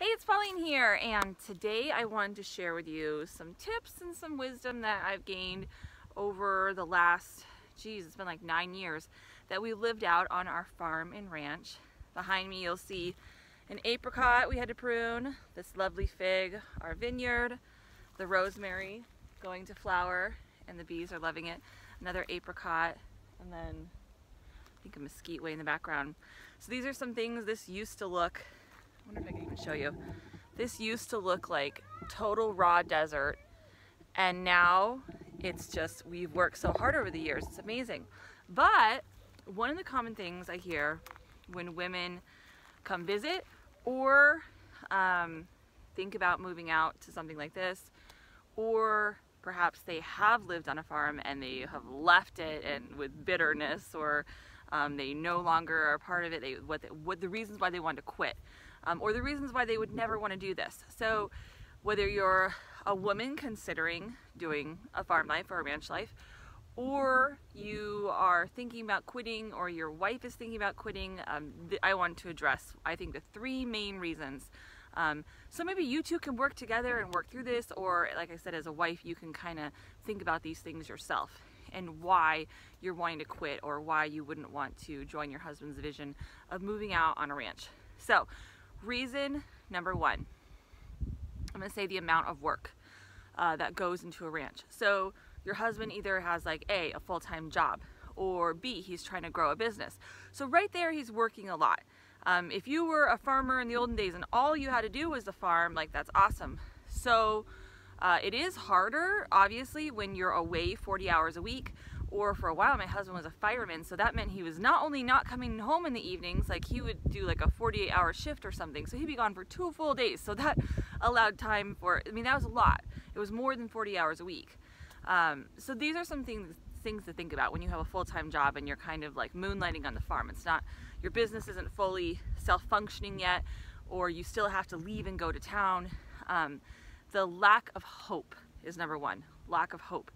Hey, it's Pauline here, and today I wanted to share with you some tips and some wisdom that I've gained over the last, it's been like 9 years that we lived out on our farm and ranch. Behind me you'll see an apricot we had to prune, this lovely fig, our vineyard, the rosemary going to flower, and the bees are loving it, another apricot, and then I think a mesquite way in the background. So these are some things. This used to look, I wonder if I can even show you. This used to look like total raw desert, and now it's just, we've worked so hard over the years. It's amazing. But one of the common things I hear when women come visit or think about moving out to something like this, or perhaps they have lived on a farm and they have left it and with bitterness, or they no longer are part of it, what the reasons why they want to quit. Or the reasons why they would never want to do this. So whether you're a woman considering doing a farm life or a ranch life, or you are thinking about quitting, or your wife is thinking about quitting, I want to address, I think, the 3 main reasons. So maybe you two can work together and work through this, or like I said, as a wife, you can kind of think about these things yourself and why you're wanting to quit, or why you wouldn't want to join your husband's vision of moving out on a ranch. So reason number 1, I'm gonna say the amount of work that goes into a ranch. So your husband either has like A, a full-time job, or B, he's trying to grow a business. So right there, he's working a lot. If you were a farmer in the olden days and all you had to do was the farm, like, that's awesome. So it is harder, obviously, when you're away 40 hours a week. Or for a while, my husband was a fireman, so that meant he was not only not coming home in the evenings, like he would do like a 48-hour shift or something, so he'd be gone for 2 full days. So that allowed time for, I mean, that was a lot. It was more than 40 hours a week. So these are some things to think about when you have a full-time job and you're kind of like moonlighting on the farm. It's not, your business isn't fully self-functioning yet, or you still have to leave and go to town. The lack of hope is number 1. Lack of hope.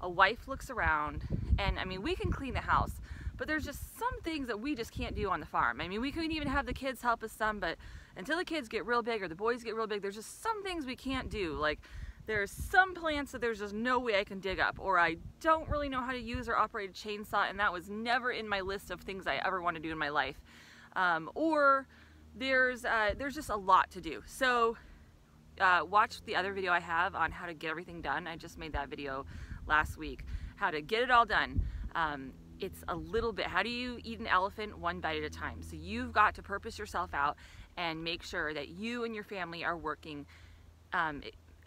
A wife looks around, and I mean, we can clean the house, but there's just some things that we just can't do on the farm. I mean, we couldn't even have the kids help us some, but until the kids get real big or the boys get real big, there's just some things we can't do. Like, there's some plants that there's just no way I can dig up, or I don't really know how to use or operate a chainsaw, and that was never in my list of things I ever want to do in my life. Or there's just a lot to do. So watch the other video I have on how to get everything done. I just made that video last week, how to get it all done. It's a little bit, how do you eat an elephant 1 bite at a time? So you've got to purpose yourself out and make sure that you and your family are working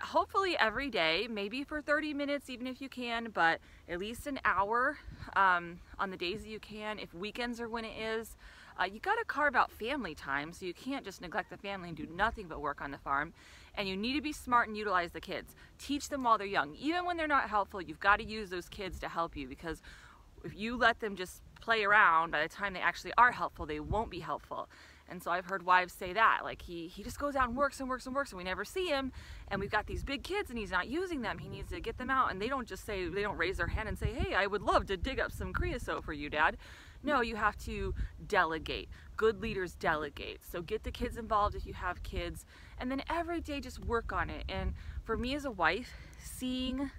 hopefully every day, maybe for 30 minutes even if you can, but at least an hour on the days that you can. If weekends are when it is, you got to carve out family time, so you can't just neglect the family and do nothing but work on the farm. And you need to be smart and utilize the kids. Teach them while they're young. Even when they're not helpful, you've got to use those kids to help you, because if you let them just play around, by the time they actually are helpful, they won't be helpful. And so I've heard wives say that, like, he just goes out and works and works and works, and we never see him, and we've got these big kids and he's not using them. He needs to get them out. And they don't just say, they don't raise their hand and say, hey, I would love to dig up some creosote for you, Dad. No, you have to delegate. Good leaders delegate. So get the kids involved if you have kids, and then every day just work on it. And for me as a wife, seeing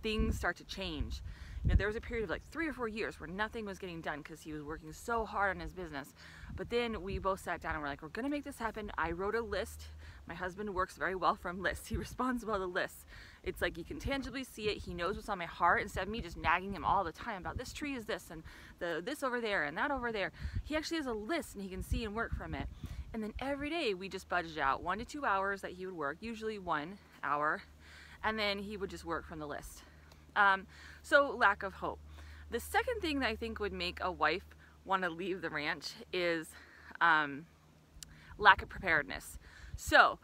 things start to change. You know, there was a period of like 3 or 4 years where nothing was getting done because he was working so hard on his business. But then we both sat down and we're like, we're gonna make this happen. I wrote a list. My husband works very well from lists. He responds well to lists. It's like you can tangibly see it. He knows what's on my heart, instead of me just nagging him all the time about this tree is this, and this over there, and that over there. He actually has a list and he can see and work from it. And then every day we just budgeted out 1 to 2 hours that he would work, usually 1 hour, and then he would just work from the list. So lack of hope. The second thing that I think would make a wife want to leave the ranch is lack of preparedness. So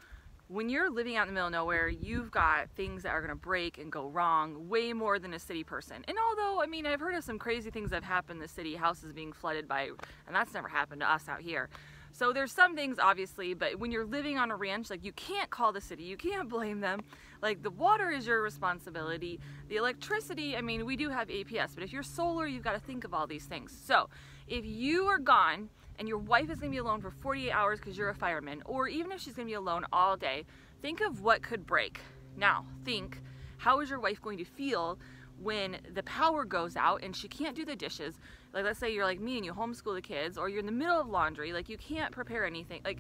when you're living out in the middle of nowhere, you've got things that are going to break and go wrong way more than a city person. And although, I mean, I've heard of some crazy things that have happened in the city, houses being flooded by, and that's never happened to us out here. So there's some things, obviously, but when you're living on a ranch, like, you can't call the city, you can't blame them. Like, the water is your responsibility. The electricity, I mean, we do have APS, but if you're solar, you've got to think of all these things. So if you are gone and your wife is going to be alone for 48 hours because you're a fireman, or even if she's going to be alone all day, think of what could break. Now, think, how is your wife going to feel when the power goes out and she can't do the dishes? Like, let's say you're like me and you homeschool the kids, or you're in the middle of laundry, like you can't prepare anything. Like,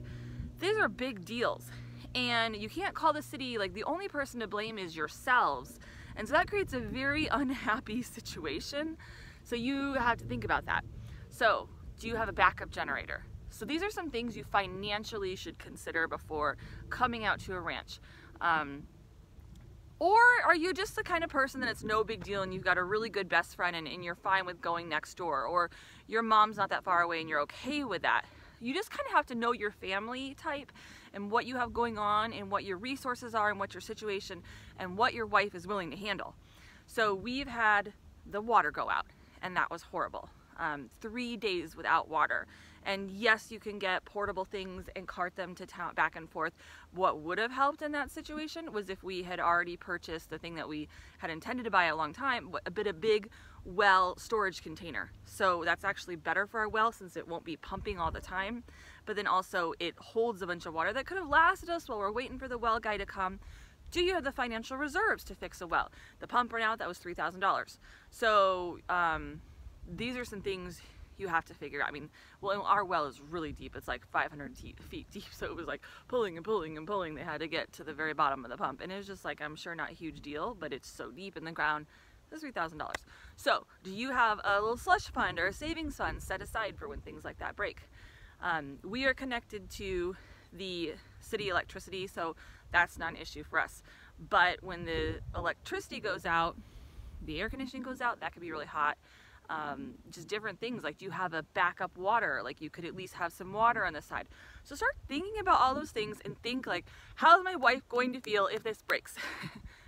these are big deals, and you can't call the city. Like, the only person to blame is yourselves, and so that creates a very unhappy situation. So you have to think about that. So, do you have a backup generator? So these are some things you financially should consider before coming out to a ranch. Or are you just the kind of person that it's no big deal and you've got a really good best friend and you're fine with going next door, or your mom's not that far away and you're okay with that? You just kind of have to know your family type and what you have going on and what your resources are and what your situation and what your wife is willing to handle. So we've had the water go out, and that was horrible. 3 days without water. And yes, you can get portable things and cart them to town back and forth. What would have helped in that situation was if we had already purchased the thing that we had intended to buy a long time, a big well storage container. So that's actually better for our well since it won't be pumping all the time. But then also it holds a bunch of water that could have lasted us while we're waiting for the well guy to come. Do you have the financial reserves to fix a well? The pump ran out, that was $3,000. So these are some things you have to figure out. I mean, well, our well is really deep. It's like 500 feet deep. So it was like pulling and pulling and pulling. They had to get to the very bottom of the pump. And it was just like, I'm sure not a huge deal, but it's so deep in the ground. It's $3,000. So do you have a little slush fund or a savings fund set aside for when things like that break? We are connected to the city electricity, so that's not an issue for us. But when the electricity goes out, the air conditioning goes out, that could be really hot. Just different things, like do you have a backup water? Like you could at least have some water on the side. So start thinking about all those things and think like, how is my wife going to feel if this breaks?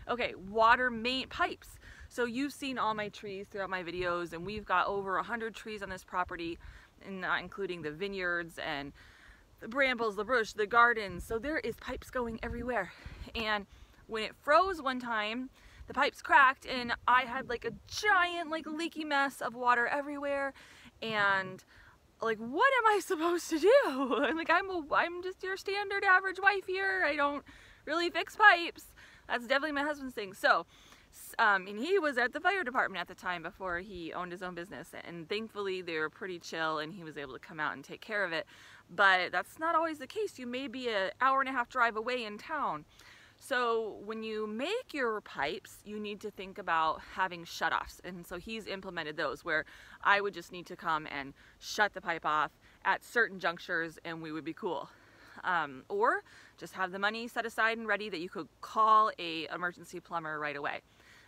Okay, water main pipes. So you've seen all my trees throughout my videos, and we've got over 100 trees on this property, and not including the vineyards and the brambles, the bush, the gardens. So there is pipes going everywhere. And when it froze one time, the pipes cracked and I had like a giant like leaky mess of water everywhere, and like, what am I supposed to do? Like, I'm just your standard average wife here. I don't really fix pipes. That's definitely my husband's thing. So and he was at the fire department at the time before he owned his own business, and thankfully they were pretty chill and he was able to come out and take care of it. But that's not always the case. You may be an hour-and-a-half drive away in town. So when you make your pipes, you need to think about having shutoffs. And so he's implemented those where I would just need to come and shut the pipe off at certain junctures and we would be cool. Or just have the money set aside and ready that you could call an emergency plumber right away.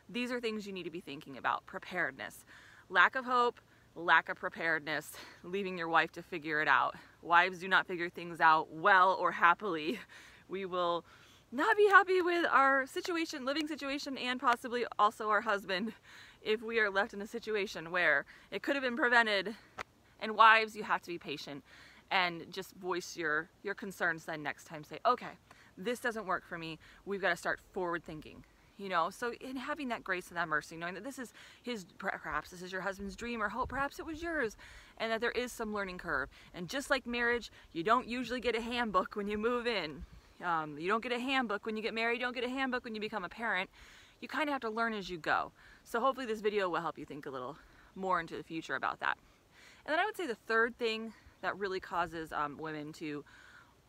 These are things you need to be thinking about. Preparedness. Lack of hope, lack of preparedness, leaving your wife to figure it out. Wives do not figure things out well or happily. We will not be happy with our situation, living situation, and possibly also our husband if we are left in a situation where it could have been prevented. And wives, you have to be patient and just voice your concerns then next time. Say, okay, this doesn't work for me. We've got to start forward thinking. You know, so in having that grace and that mercy, knowing that this is perhaps this is your husband's dream or hope, perhaps it was yours, and that there is some learning curve. And just like marriage, you don't usually get a handbook when you move in. You don't get a handbook when you get married. You don't get a handbook when you become a parent. You kind of have to learn as you go. So hopefully this video will help you think a little more into the future about that. And then I would say the third thing that really causes women to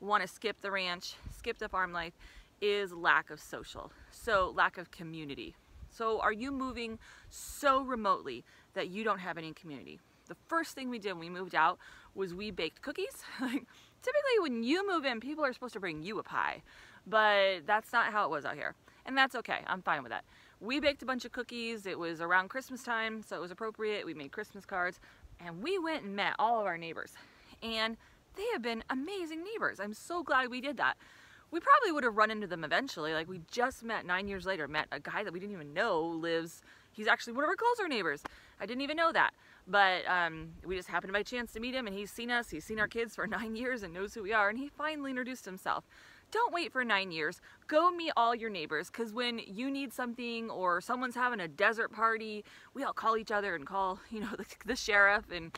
want to skip the ranch, skip the farm life, is lack of social. So lack of community. So are you moving so remotely that you don't have any community? The first thing we did when we moved out was we baked cookies. Typically when you move in, people are supposed to bring you a pie, but that's not how it was out here. And that's okay, I'm fine with that. We baked a bunch of cookies. It was around Christmas time, so it was appropriate. We made Christmas cards, and we went and met all of our neighbors. And they have been amazing neighbors. I'm so glad we did that. We probably would have run into them eventually. Like, we just met 9 years later, met a guy that we didn't even know he's actually one of our closer neighbors. I didn't even know that. But we just happened by chance to meet him, and he's seen us, he's seen our kids for 9 years and knows who we are, and he finally introduced himself. Don't wait for 9 years. Go meet all your neighbors, because when you need something or someone's having a desert party, we all call each other and call, you know, the sheriff, and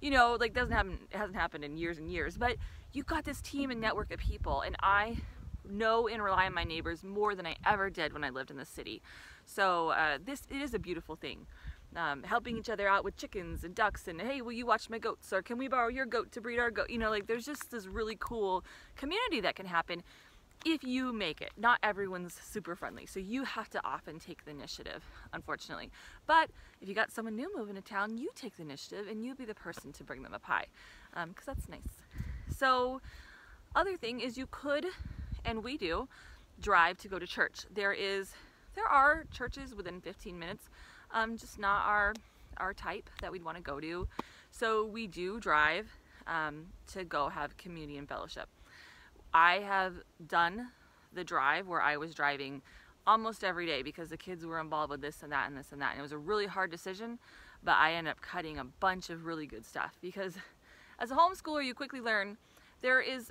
you know, like it hasn't happened in years and years, but you've got this team and network of people, and I know and rely on my neighbors more than I ever did when I lived in the city. So it is a beautiful thing. Helping each other out with chickens and ducks, and hey, will you watch my goats, or can we borrow your goat to breed our goat? You know, like there's just this really cool community that can happen if you make it. Not everyone's super friendly, so you have to often take the initiative, unfortunately. But if you got someone new moving to town, you take the initiative and you be the person to bring them a pie, because that's nice. So other thing is, you could, and we do, drive to go to church. There are churches within 15 minutes, just not our type that we'd want to go to. So we do drive to go have community and fellowship. I have done the drive where I was driving almost every day because the kids were involved with this and that and this and that, and it was a really hard decision, but I ended up cutting a bunch of really good stuff, because as a homeschooler you quickly learn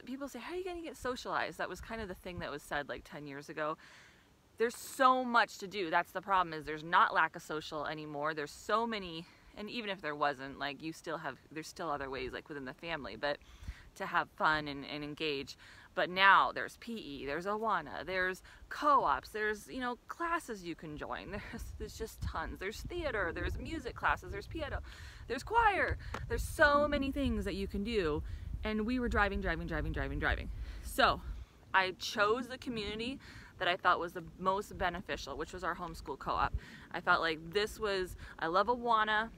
people say, how are you going to get socialized? That was kind of the thing that was said like 10 years ago. There's so much to do. That's the problem, is there's not lack of social anymore. There's so many, and even if there wasn't, like there's still other ways like within the family, but to have fun and engage. But now there's PE, there's Awana, there's co-ops, there's, you know, classes you can join. There's just tons. There's theater, there's music classes, there's piano, there's choir. There's so many things that you can do. And we were driving. So I chose the community that I felt was the most beneficial, which was our homeschool co-op. I felt like I love Awana,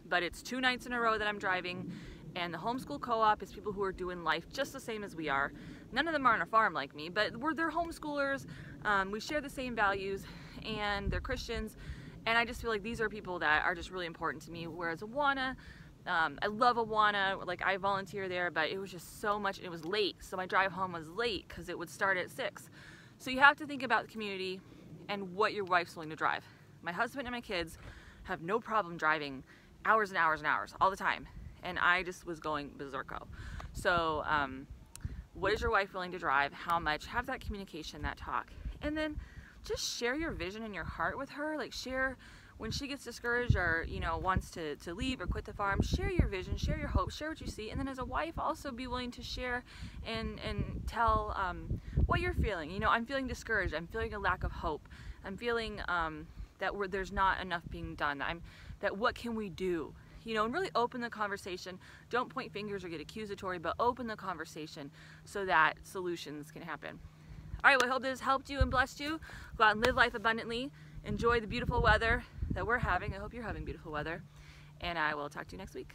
but it's 2 nights in a row that I'm driving. And the homeschool co-op is people who are doing life just the same as we are. None of them are on a farm like me, but they're homeschoolers. We share the same values, and they're Christians. And I just feel like these are people that are just really important to me. Whereas Awana, I love Awana. Like, I volunteer there, but it was just so much. It was late, so my drive home was late because it would start at 6. So you have to think about the community and what your wife's willing to drive. My husband and my kids have no problem driving hours and hours and hours all the time. And I just was going berserko. So what is your wife willing to drive? How much? Have that communication, that talk. And then just share your vision and your heart with her. Like, share when she gets discouraged or, you know, wants to leave or quit the farm. Share your vision, share your hope, share what you see. And then as a wife, also be willing to share and tell what you're feeling. You know, I'm feeling discouraged. I'm feeling a lack of hope. I'm feeling that there's not enough being done. What can we do? You know, and really open the conversation. Don't point fingers or get accusatory, but open the conversation so that solutions can happen. All right, well, I hope this helped you and blessed you. Go out and live life abundantly. Enjoy the beautiful weather that we're having. I hope you're having beautiful weather. And I will talk to you next week.